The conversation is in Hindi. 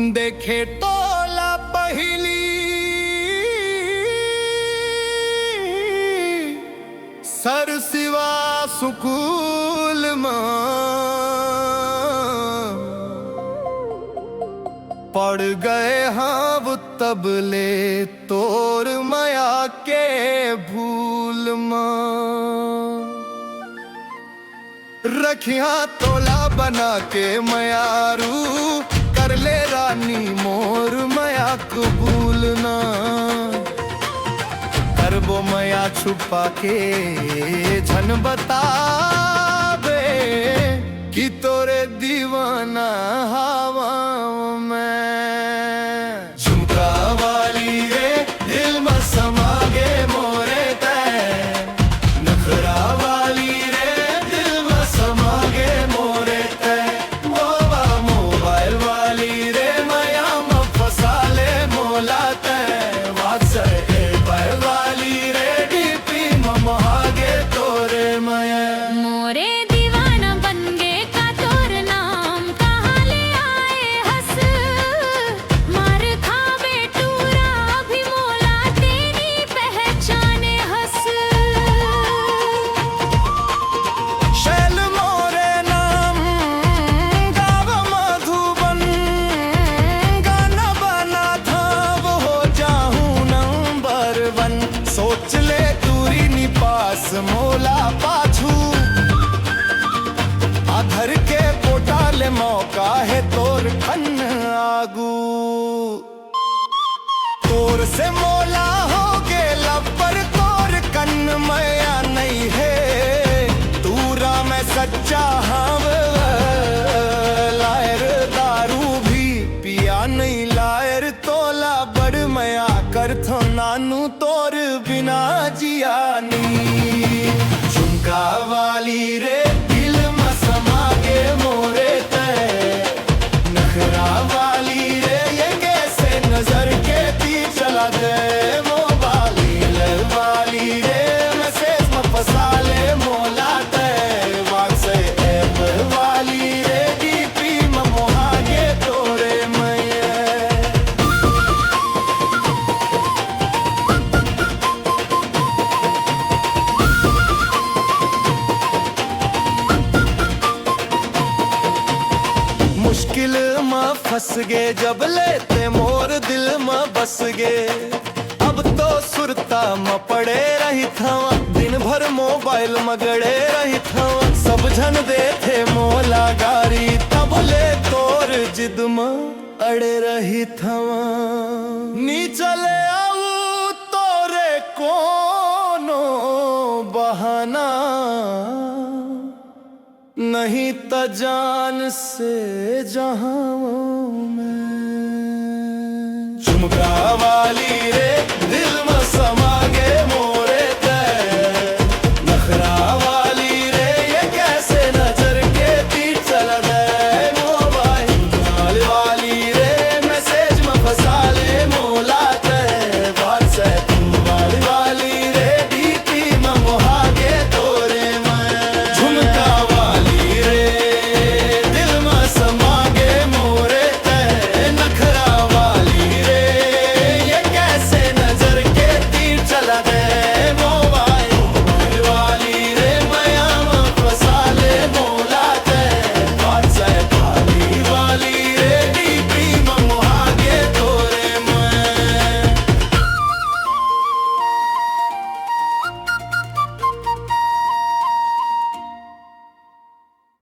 देखे टोला पहिली सर सिवा सुकूल पड़ गए हाँ वो तबले तोर माया के भूल रखिया तोला बना के मयारू कर ले रानी मोर मया कबूल ना करबो मया छुपा के झन बतावे कि तोरे दीवाना हवा में झुमका वाली रे दिल में समा गे मोरे तै नखरा वाली रे दिल में समा गे मोरे तै मोबाइल वाली रे मया में फसा ले मोला तै वाली रे डीपी में महागे तोरे मया मोरे दीवाना बन गे का तोर नाम कहाँ ले आए हंस मार खावे टूरा भी मोला तेरी पहचाने हंस शैल मोरे नाम गाव मधुबन गाना बना था वो हो जाऊं नंबर 1 सोच ले दूरी नी पास मोला पाछू आधर के पोटाले मौका है तोर खन आगू तोर से मोला हो गे लबर तोर कन मया नहीं है तूरा मैं सच्चा हाँ लायर दारू भी पिया नहीं लायर तोला बड़ मया कर थो नानू तोर बिना जिया नी झुमका वाली रे दिल में समा गे मोरे तै नखरा वाली रे ये कैसे नजर के पी चला दे मोबाइल वाली रे मैसेज में फसा ले मोला तै व्हाट्सएप ऐप वाली रे डीपी में मोहागे तोरे मैया मुश्किल में फंस गे जब लेते मोर दिल में बस गे अब तो सुरता में पड़े रही था दिन भर मोबाइल में गड़े रही था सब झन दे थे मोला गारी तब ले तोर जिद में अड़े रही था नी चले आऊ तोरे कोनो बहाना नहीं त जान से जहां